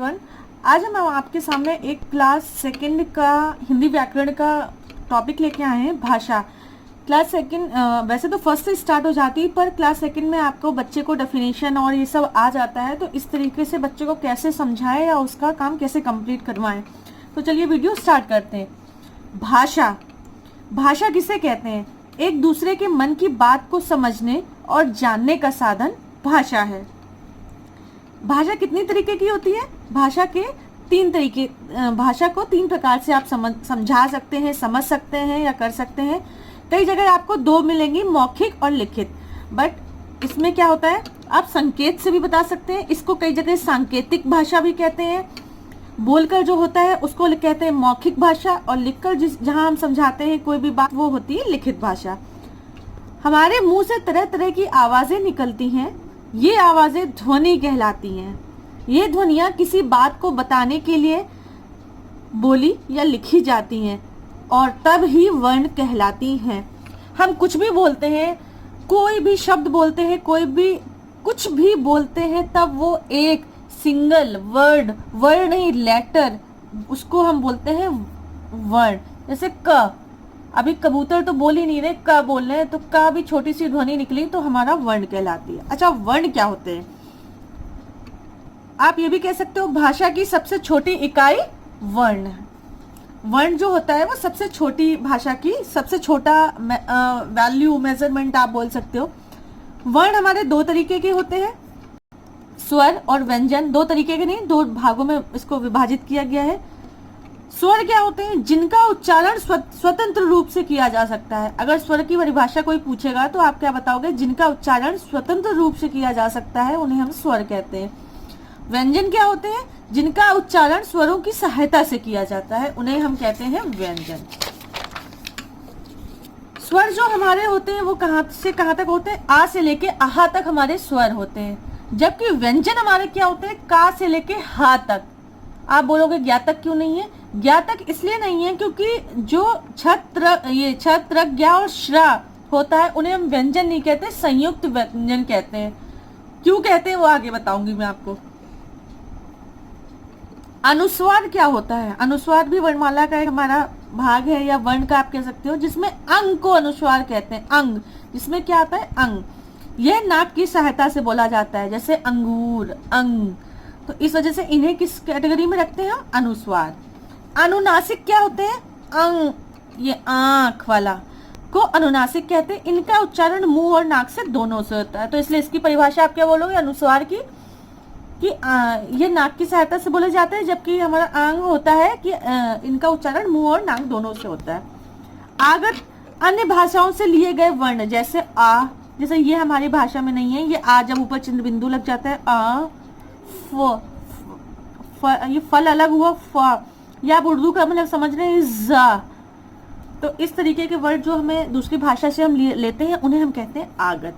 Everyone. आज हम आपके सामने एक क्लास सेकंड का हिंदी व्याकरण का टॉपिक लेके आए हैं, भाषा। क्लास सेकंड वैसे तो फर्स्ट से स्टार्ट हो जाती है, पर क्लास सेकंड में आपको बच्चे को डेफिनेशन और ये सब आ जाता है, तो इस तरीके से बच्चे को कैसे समझाएं या उसका काम कैसे कंप्लीट करवाएं। तो चलिए वीडियो स्टार्ट करते हैं। भाषा, भाषा किसे कहते हैं? एक दूसरे के मन की बात को समझने और जानने का साधन भाषा है। भाषा कितनी तरीके की होती है? भाषा के तीन तरीके, भाषा को तीन प्रकार से आप समझा सकते हैं, समझ सकते हैं या कर सकते हैं। कई जगह आपको दो मिलेंगी, मौखिक और लिखित। बट इसमें क्या होता है, आप संकेत से भी बता सकते हैं। इसको कई जगह सांकेतिक भाषा भी कहते हैं। बोलकर जो होता है उसको कहते हैं मौखिक भाषा, और लिखकर जहां हम समझाते हैं कोई भी बात, वो होती है लिखित भाषा। हमारे मुंह से तरह तरह की आवाजें निकलती हैं, ये आवाजें ध्वनि कहलाती हैं। ये ध्वनियां किसी बात को बताने के लिए बोली या लिखी जाती हैं और तब ही वर्ण कहलाती हैं। हम कुछ भी बोलते हैं, कोई भी शब्द बोलते हैं, कोई भी कुछ भी बोलते हैं, तब वो एक सिंगल वर्ड नहीं, लेटर, उसको हम बोलते हैं वर्ण। जैसे क, अभी कबूतर तो बोल ही नहीं रहे, क बोल रहे हैं, तो क भी छोटी सी ध्वनि निकली तो हमारा वर्ण कहलाती है। अच्छा, वर्ण क्या होते हैं? आप ये भी कह सकते हो भाषा की सबसे छोटी इकाई वर्ण है। वर्ण जो होता है वो सबसे छोटी, भाषा की सबसे छोटा वैल्यू, मेजरमेंट आप बोल सकते हो। वर्ण हमारे दो तरीके के होते हैं, स्वर और व्यंजन। दो तरीके के नहीं, दो भागों में इसको विभाजित किया गया है। स्वर क्या होते हैं? जिनका उच्चारण स्वतंत्र रूप से किया जा सकता है। अगर स्वर की परिभाषा कोई पूछेगा तो आप क्या बताओगे? जिनका उच्चारण स्वतंत्र रूप से किया जा सकता है उन्हें हम स्वर कहते हैं। व्यंजन क्या होते हैं? जिनका उच्चारण स्वरों की सहायता से किया जाता है, उन्हें हम कहते हैं व्यंजन। स्वर जो हमारे होते हैं वो कहां से कहां तक होते हैं? आ से लेके आहा तक हमारे स्वर होते हैं। जबकि व्यंजन हमारे क्या होते हैं? का से लेके हा तक। आप बोलोगे ज्ञा तक क्यों नहीं है? ज्ञा तक इसलिए नहीं है क्योंकि जो छत्र ज्ञा और श्रा होता है उन्हें हम व्यंजन नहीं कहते, संयुक्त व्यंजन कहते हैं। क्यों कहते हैं वो आगे बताऊंगी मैं आपको। अनुस्वार क्या होता है? अनुस्वार भी वर्णमाला का एक हमारा भाग है, या वर्ण का आप कह सकते हो, जिसमें अंग को अनुस्वार कहते हैं। अंग, जिसमें क्या आता है? अंग। यह नाक की सहायता से बोला जाता है, जैसे अंगूर, अंग। तो इस वजह से इन्हें किस कैटेगरी में रखते हैं हम? अनुस्वार। अनुनासिक क्या होते हैं? अंग, ये आंख वाला को अनुनासिक कहते हैं। इनका उच्चारण मुंह और नाक से दोनों से होता है, तो इसलिए इसकी परिभाषा आप क्या बोलोगे अनुस्वार की? कि ये नाक की सहायता से बोले जाते हैं, जबकि हमारा अंग होता है कि इनका उच्चारण मुंह और नाक दोनों से होता है। आगत, अन्य भाषाओं से लिए गए वर्ण, जैसे आ, जैसे ये हमारी भाषा में नहीं है, ये आ जब ऊपर चिन्ह बिंदु लग जाता है, आ, ये फल अलग हुआ, फ, या आप उर्दू का मतलब समझ रहे हैं, जा। तो इस तरीके के वर्ड जो हमें दूसरी भाषा से हम लेते हैं उन्हें हम कहते हैं आगत।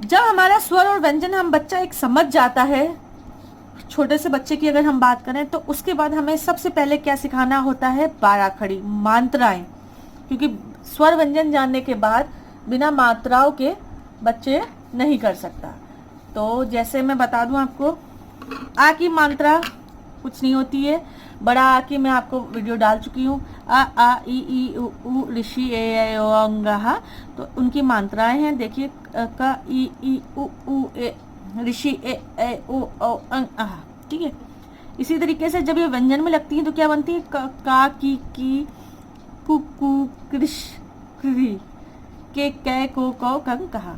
जब हमारा स्वर और व्यंजन हम बच्चा एक समझ जाता है, छोटे से बच्चे की अगर हम बात करें, तो उसके बाद हमें सबसे पहले क्या सिखाना होता है? बाराखड़ी, मात्राएं। क्योंकि स्वर व्यंजन जानने के बाद बिना मात्राओं के बच्चे नहीं कर सकता। तो जैसे मैं बता दूं आपको, आ की मात्रा कुछ नहीं होती है, बड़ा आ की मैं आपको वीडियो डाल चुकी हूँ। आ ई उ ऋषि ए ओ अंगा, तो उनकी मात्राएं हैं, देखिए, क ई उ ए ऋषि ए ओ अंग आ। ठीक है। इसी तरीके से जब ये व्यंजन में लगती है तो क्या बनती है? का की कु कृष कृ, के कै को कंग कहा।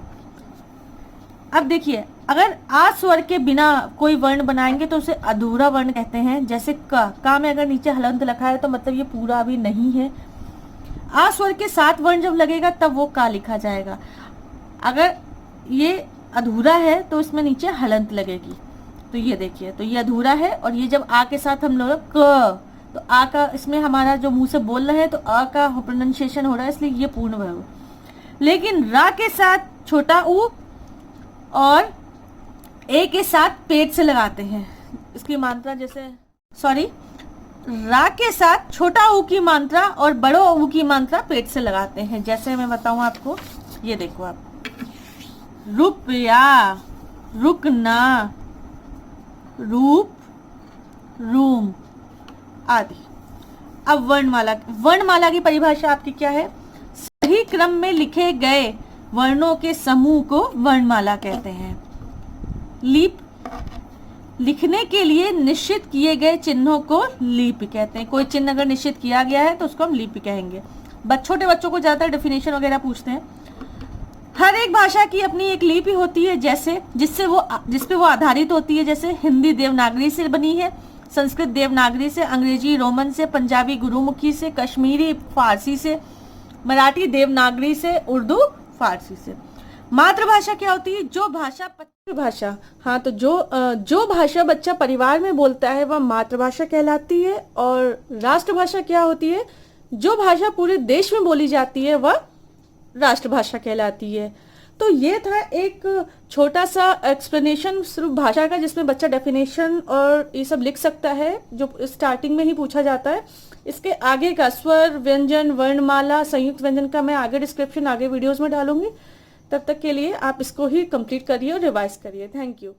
अब देखिए, अगर आ स्वर के बिना कोई वर्ण बनाएंगे तो उसे अधूरा वर्ण कहते हैं। जैसे का में अगर नीचे हलंत लिखा है तो मतलब ये पूरा अभी नहीं है। आ स्वर के साथ वर्ण जब लगेगा तब वो का लिखा जाएगा। अगर ये अधूरा है तो इसमें नीचे हलंत लगेगी। तो ये देखिए, तो ये अधूरा है, और ये जब आ के साथ हम लोग क, तो आ का इसमें हमारा जो मुंह से बोल रहे हैं तो आ का प्रोनाउंसिएशन हो रहा है, इसलिए ये पूर्ण भव। लेकिन रा के साथ छोटा ऊ और ए के साथ पेट से लगाते हैं इसकी मात्रा, जैसे रा के साथ छोटा ऊ की मात्रा और बड़ो ऊ की मात्रा पेट से लगाते हैं। जैसे मैं बताऊं आपको, ये देखो आप, रुपया, रुकना, रूप, रूम आदि। अब वर्णमाला, वर्णमाला की परिभाषा आपकी क्या है? सही क्रम में लिखे गए वर्णों के समूह को वर्णमाला कहते हैं। लीप, लिखने के लिए निश्चित किए गए चिन्हों को लिपि कहते हैं। कोई चिन्ह अगर निश्चित किया गया है तो उसको हम लिपि कहेंगे। छोटे बच्चों को ज्यादातर डेफिनेशन वगैरह पूछते हैं। हर एक भाषा की अपनी एक लिपि होती है, जैसे जिस पे वो आधारित होती है। जैसे हिंदी देवनागरी से बनी है, संस्कृत देवनागरी से, अंग्रेजी रोमन से, पंजाबी गुरुमुखी से, कश्मीरी फारसी से, मराठी देवनागरी से, उर्दू फारसी से। मातृभाषा क्या होती है? जो भाषा भाषा हाँ, तो जो भाषा बच्चा परिवार में बोलता है वह मातृभाषा कहलाती है। और राष्ट्रभाषा क्या होती है? जो भाषा पूरे देश में बोली जाती है वह राष्ट्रभाषा कहलाती है। तो ये था एक छोटा सा एक्सप्लेनेशन सिर्फ भाषा का, जिसमें बच्चा डेफिनेशन और ये सब लिख सकता है, जो स्टार्टिंग में ही पूछा जाता है। इसके आगे का स्वर, व्यंजन, वर्णमाला, संयुक्त व्यंजन का मैं आगे डिस्क्रिप्शन, आगे वीडियोस में डालूंगी। तब तक के लिए आप इसको ही कंप्लीट करिए और रिवाइज करिए। Thank you.